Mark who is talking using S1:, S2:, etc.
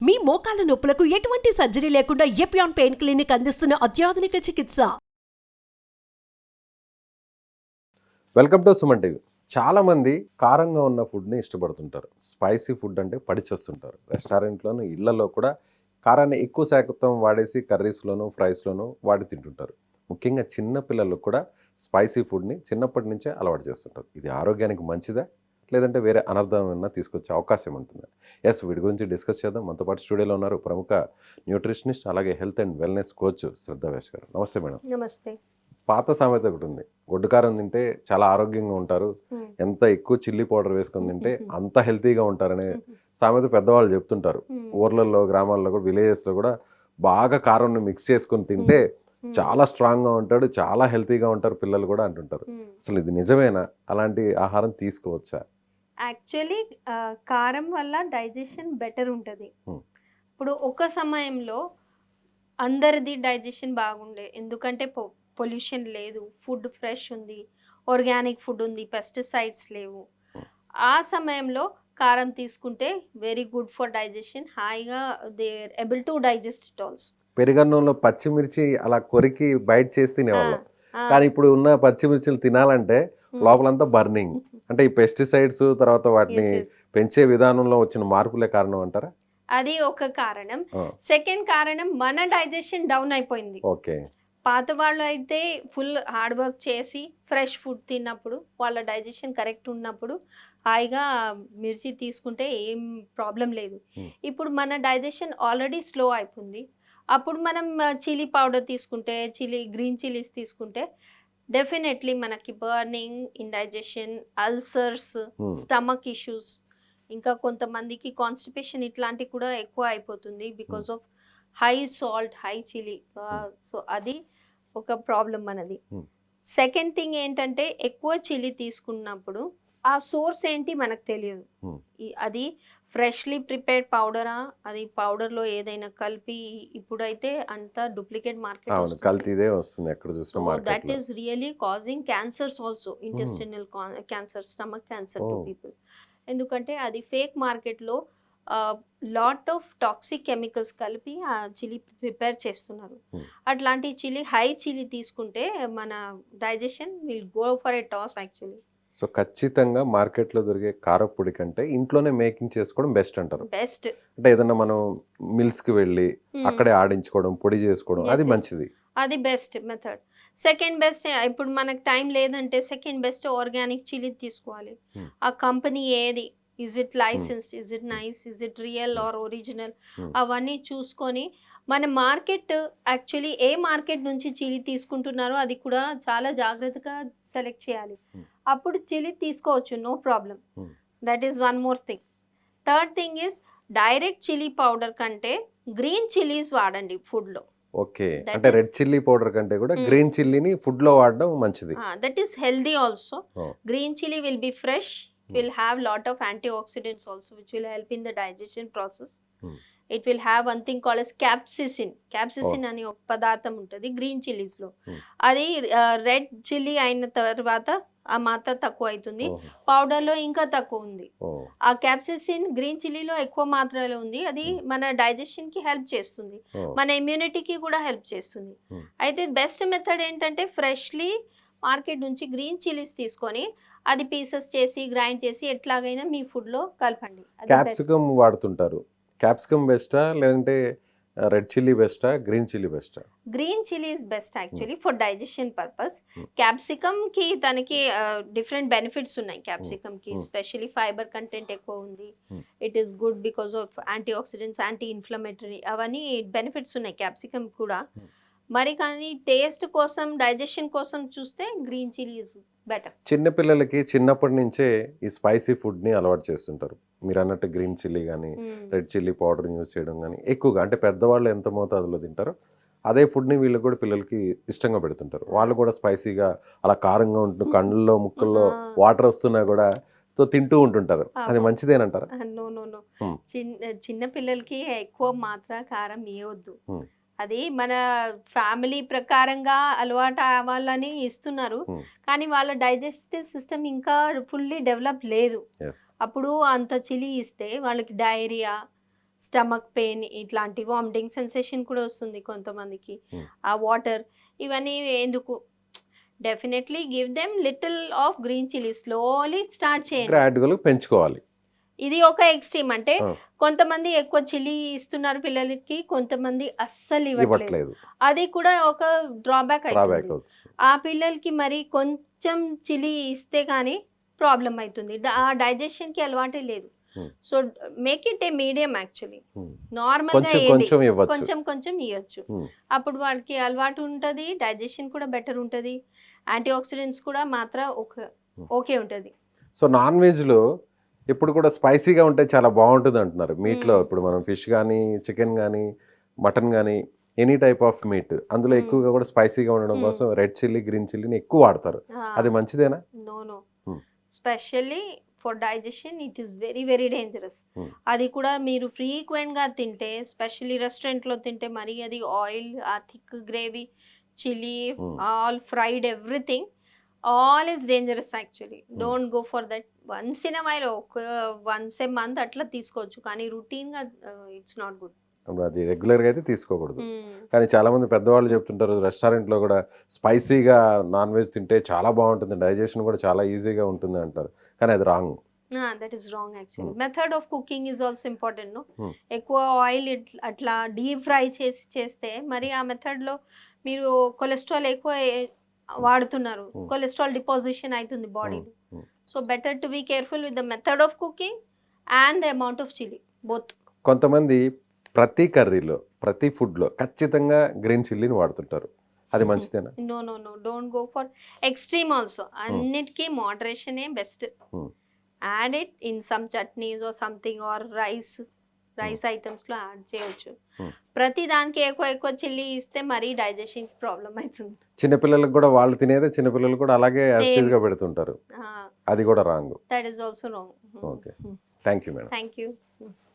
S1: మీ మోకాల నొప్పులకు ఎటువంటి సర్జరీ లేకుండా ఎపియాన్ పెయిన్ క్లినిక్ అందిస్తున్న అత్యాధునిక చికిత్స.
S2: Welcome to Suman TV. చాలామంది కారంగా ఉన్న ఫుడ్ని ఇష్టపడుతుంటారు. స్పైసీ ఫుడ్ అంటే పడిచేస్తుంటారు. రెస్టారెంట్లోను ఇళ్లలో కూడా కారాన్ని ఎక్కువ శాతం వాడేసి కర్రీస్లోను ఫ్రైస్లోను వాడి తింటుంటారు. ముఖ్యంగా చిన్న పిల్లలు కూడా స్పైసీ ఫుడ్ని చిన్నప్పటి నుంచే అలవాటు చేస్తుంటారు. ఇది ఆరోగ్యానికి మంచిదా, లేదంటే వేరే అనర్థం ఏమన్నా తీసుకొచ్చే అవకాశం ఉంటుందా? వీటి గురించి డిస్కస్ చేద్దాం. మనతో పాటు స్టూడియోలో ఉన్నారు ప్రముఖ న్యూట్రిషనిస్ట్, అలాగే హెల్త్ అండ్ వెల్నెస్ కోచ్ శ్రద్ధ వేష్ గారు. నమస్తే మేడం.
S3: నమస్తే.
S2: పాత సామెత ఒకటి ఉంది, గొడ్డు కారం తింటే చాలా ఆరోగ్యంగా ఉంటారు, ఎంత ఎక్కువ చిల్లీ పౌడర్ వేసుకొని తింటే అంత హెల్తీగా ఉంటారనే సామెత పెద్దవాళ్ళు చెప్తుంటారు. ఊర్లలో, గ్రామాల్లో కూడా, విలేజెస్లో కూడా బాగా కారంని మిక్స్ చేసుకొని తింటే చాలా స్ట్రాంగ్గా ఉంటాడు, చాలా హెల్తీగా ఉంటారు పిల్లలు కూడా అంటుంటారు. అసలు ఇది నిజమేనా? అలాంటి ఆహారం తీసుకోవచ్చా?
S3: యాక్చువల్లీ కారం వల్ల డైజెషన్ బెటర్ ఉంటుంది. ఇప్పుడు ఒక సమయంలో అందరిది డైజెషన్ బాగుండే, ఎందుకంటే పొల్యూషన్ లేదు, ఫుడ్ ఫ్రెష్ ఉంది, ఆర్గానిక్ ఫుడ్ ఉంది, పెస్టిసైడ్స్ లేవు. ఆ సమయంలో కారం తీసుకుంటే వెరీ గుడ్ ఫర్ డైజెషన్, హాయిగా they are able to digest it also.
S2: పెరుగన్నంలో పచ్చిమిర్చి అలా కొరికి బయట చేసి తినేవాళ్ళం. కానీ ఇప్పుడు ఉన్న పచ్చిమిర్చిలు తినాలంటే లోపలంతా బర్నింగ్. అంటే ఈ పెస్టిసైడ్స్ తర్వాత వాటిని పెంచే విధానంలో వచ్చిన మార్పులే కారణం అంటారా?
S3: అది ఒక కారణం. సెకండ్ కారణం, మన డైజెషన్ డౌన్ అయిపోయింది.
S2: ఓకే.
S3: పాత వాళ్ళు అయితే ఫుల్ హార్డ్ వర్క్ చేసి ఫ్రెష్ ఫుడ్ తిన్నప్పుడు, వాళ్ళ డైజెషన్ కరెక్ట్ ఉన్నప్పుడు హాయిగా మిర్చి తీసుకుంటే ఏం ప్రాబ్లం లేదు. ఇప్పుడు మన డైజెషన్ ఆల్రెడీ స్లో అయిపోయింది. అప్పుడు మనం చిల్లీ పౌడర్ తీసుకుంటే, గ్రీన్ చిల్లీస్ తీసుకుంటే డెఫినెట్లీ మనకి burning, indigestion, ulcers, stomach issues, ఇంకా కొంతమందికి కాన్స్టిపేషన్ ఇట్లాంటివి కూడా ఎక్కువ అయిపోతుంది because of high salt, high chilli. So అది ఒక ప్రాబ్లం మనది. సెకండ్ థింగ్ ఏంటంటే, ఎక్కువ చిల్లీ తీసుకున్నప్పుడు ఆ సోర్స్ ఏంటి మనకు తెలియదు. అది ఫ్రెష్లీ ప్రిపేర్డ్ పౌడరా, అది పౌడర్లో ఏదైనా కలిపి, ఇప్పుడైతే అంతా డూప్లికేట్ మార్కెట్
S2: కల్తీదే వస్తుంది ఎక్కడ చూసినా మార్కెట్లో.
S3: That is really causing cancers also, intestinal cancer, stomach cancer to people. ఎందుకంటే అది ఫేక్ మార్కెట్లో లాట్ ఆఫ్ టాక్సిక్ కెమికల్స్ కలిపి ఆ చిల్లీ ప్రిపేర్ చేస్తున్నారు. అట్లాంటి చిల్లీ, హై చిల్లీ తీసుకుంటే మన digestion will go for a toss actually.
S2: So ఖచ్చితంగా మార్కెట్లో దొరికే కారపొడి కంటే ఇంట్లోనే మేకింగ్ చేసుకోవడం బెస్ట్ అంటారు.
S3: బెస్ట్.
S2: అంటే ఏదన్నా మనం మిల్స్కి వెళ్ళి అక్కడే ఆడించుకోవడం, పొడి చేసుకోవడం, అది మంచిది.
S3: అది బెస్ట్ మెథడ్. సెకండ్ బెస్ట్, ఇప్పుడు మనకు టైం లేదంటే సెకండ్ బెస్ట్ ఆర్గానిక్ చిల్లీ తీసుకోవాలి. ఆ కంపెనీ ఏది, is it licensed, is it nice, is it real are original, అవన్నీ చూసుకొని మన మార్కెట్, యాక్చువల్లీ ఏ మార్కెట్ నుంచి చిల్లీ తీసుకుంటున్నారో అది కూడా చాలా జాగ్రత్తగా సెలెక్ట్ చేయాలి. అప్పుడు చిల్లీ తీసుకోవచ్చు, no problem. That is one more thing. Third thing is, direct chilli powder కంటే గ్రీన్ చిల్లీస్ వాడండి ఫుడ్లో.
S2: ఓకే. అంటే రెడ్ చిల్లీ పౌడర్ కంటే కూడా గ్రీన్ చిల్లీని ఫుడ్లో వాడడం మంచిది.
S3: That is healthy also. Green chilli will be fresh, will have lot of antioxidants also which will help in the digestion process. It will have one thing called as capsaicin అని ఒక పదార్థం ఉంటుంది green chillies లో. అది red chilli అయిన తర్వాత ఆ మాత్ర తక్కువ అవుతుంది, పౌడర్ లో ఇంకా తక్కువ ఉంది. ఆ క్యాప్సిసిన్ గ్రీన్ చిల్లీలో ఎక్కువ మాత్రలో ఉంది. అది మన డైజెషన్ కి హెల్ప్ చేస్తుంది, మన ఇమ్యూనిటీకి కూడా హెల్ప్ చేస్తుంది. అయితే బెస్ట్ మెథడ్ ఏంటంటే, ఫ్రెష్లీ మార్కెట్ నుంచి గ్రీన్ చిల్లీస్ తీసుకొని అది పీసెస్ చేసి గ్రైండ్ చేసి ఎట్లాగైనా మీ ఫుడ్లో కలపండి.
S2: క్యాప్సికమ్ వాడుతుంటారు. క్యాప్సికమ్ బెస్టా, లేదంటే రెడ్ చిల్లీ బెస్టా, గ్రీన్ చిల్లీ బెస్టా?
S3: Green chilli is best actually for digestion purpose. క్యాప్సికమ్కి తనకి డిఫరెంట్ బెనిఫిట్స్ ఉన్నాయి. క్యాప్సికమ్కి స్పెషలీ ఫైబర్ కంటెంట్ ఎక్కువ ఉంది. It is good because of anti oxidants, anti inflammatory, అవన్నీ బెనిఫిట్స్ ఉన్నాయి క్యాప్సికమ్ కూడా. మరి కానీ టేస్ట్ కోసం, డైజెషన్ కోసం చూస్తే గ్రీన్ చిల్లీ ఇస్ బెటర్.
S2: చిన్నపిల్లలకి చిన్నప్పటి నుంచే ఈ స్పైసీ ఫుడ్ని అలవాటు చేస్తుంటారు. మీరు అన్నట్టు గ్రీన్ చిల్లీ కానీ రెడ్ చిల్లీ పౌడర్ యూజ్ చేయడం కానీ ఎక్కువగా, అంటే పెద్దవాళ్ళు ఎంత మోతాదులో తింటారో అదే ఫుడ్ని వీళ్ళు కూడా పిల్లలకి ఇష్టంగా పెడుతుంటారు. వాళ్ళు కూడా స్పైసీగా అలా కారంగా ఉంటుంది, కళ్ళల్లో ముక్కల్లో వాటర్ వస్తున్నా కూడా తింటూ ఉంటుంటారు. అది మంచిదేనంటారా?
S3: No no no. చిన్న పిల్లలకి ఎక్కువ మాత్ర కారం ఇవ్వద్దు. అది మన ఫ్యామిలీ ప్రకారంగా అలవాటు అవ్వాలని ఇస్తున్నారు, కానీ వాళ్ళ డైజెస్టివ్ సిస్టమ్ ఇంకా ఫుల్లీ డెవలప్ లేదు. అప్పుడు అంత చిల్లీ ఇస్తే వాళ్ళకి డయేరియా, స్టమక్ పెయిన్ ఇట్లాంటి వామిటింగ్ సెన్సేషన్ కూడా వస్తుంది కొంతమందికి.
S2: Hmm.
S3: ఆ వాటర్ ఇవన్నీ ఎందుకు? Definitely give them little of green chilli, slowly start చేయండి.
S2: గ్రాడ్యువల్గా పెంచుకోవాలి.
S3: ఇది ఒక ఎక్స్ట్రీమ్. అంటే
S2: Ah.
S3: కొంతమంది ఎక్కువ చిల్లీ ఇస్తున్నారు పిల్లలకి, కొంతమంది అస్సలు ఇవ్వట్లేదు.
S2: ఇవ్వట్లేదు,
S3: అది కూడా ఒక డ్రాబ్యాక్
S2: డ్రాబ్యాక్
S3: అవుతుంది.
S2: అవుతుంది.
S3: ఆ పిల్లలకి మరి కొంచెం చిల్లీ ఇస్తే కానీ ప్రాబ్లం అవుతుంది. ఆ డైజెషన్కి అలవాటే లేదు.
S2: Hmm.
S3: So make it A medium actually.
S2: Hmm.
S3: నార్మల్గా
S2: కొంచెం కొంచెం ఇవ్వచ్చు.
S3: కొంచెం కొంచెం ఇవ్వచ్చు.
S2: Hmm.
S3: అప్పుడు వాడికి అలవాటు ఉంటుంది, డైజెషన్ కూడా బెటర్ ఉంటుంది, యాంటీ ఆక్సిడెంట్స్ కూడా మాత్రం ఓకే ఉంటుంది.
S2: సో నాన్ వెజ్లో ఇప్పుడు కూడా స్పైసీగా ఉంటే చాలా బాగుంటుంది అంటున్నారు. మీట్లో ఇప్పుడు మనం ఫిష్ కానీ, చికెన్ కానీ, మటన్ కానీ, ఎనీ టైప్ ఆఫ్ మీట్ అందులో ఎక్కువగా కూడా స్పైసీగా ఉండడం కోసం రెడ్ చిల్లీ, గ్రీన్ చిల్లీని ఎక్కువ వాడతారు. అది మంచిదేనా?
S3: No
S2: Hmm.
S3: Specially for digestion it is very very dangerous.
S2: Hmm.
S3: అది కూడా మీరు ఫ్రీక్వెంట్గా తింటే, స్పెషల్లీ రెస్టారెంట్లో తింటే, మరి అది ఆయిల్, ఆ thick gravy, chilli,
S2: Hmm.
S3: All fried, everything, all is dangerous actually. Don't go for that. Once in a while, once A month అట్లా తీసుకోవచ్చు, కానీ రొటీన్గా ఇట్స్ నాట్ గుడ్.
S2: అది రెగ్యులర్గా అయితే తీసుకోకూడదు. కానీ చాలామంది పెద్దవాళ్ళు చెప్తుంటారు రెస్టారెంట్లో కూడా స్పైసీగా నాన్ వెజ్ తింటే చాలా బాగుంటుంది, డైజెషన్ కూడా చాలా ఈజీగా ఉంటుంది అంటారు. కానీ అది wrong.
S3: That is wrong actually. Method of cooking is also important. No,
S2: Hmm.
S3: ఎక్కువ ఆయిల్ అట్లా డీప్ ఫ్రై చేస్తే మరి ఆ మెథడ్లో మీరు కొలెస్ట్రాల్ ఎక్కువ వాడుతున్నారు,
S2: Hmm.
S3: కొలెస్ట్రాల్ డిపాజిషన్ అవుతుంది బాడీలో.
S2: Hmm.
S3: So better to be careful with the method of cooking and the amount of chilli, both.
S2: కొంతమంది ప్రతి కర్రీలో, ప్రతి ఫుడ్లో ఖచ్చితంగా గ్రీన్ చిల్లీని వాడుతుంటారు. అది మంచిదేనా?
S3: No no no, don't go for extreme also. అన్నిటికీ మోడరేషనే best.
S2: Hmm.
S3: Add it in some chutneys or something, or rice ఐటమ్స్లో యాడ్ చేయొచ్చు.
S2: Hmm.
S3: ప్రతి దానికి ఎక్కువ చిల్లీ ఇస్తే మరీ డైజెషన్కి ప్రాబ్లం అవుతుంది.
S2: చిన్నపిల్లలకు కూడా వాళ్ళు తినేదే చిన్నపిల్లలు కూడా అలాగే యాస్టీస్గా పెడుతుంటారు. అది కూడా wrong.
S3: That is also wrong.
S2: Okay, thank you madam.
S3: Thank you.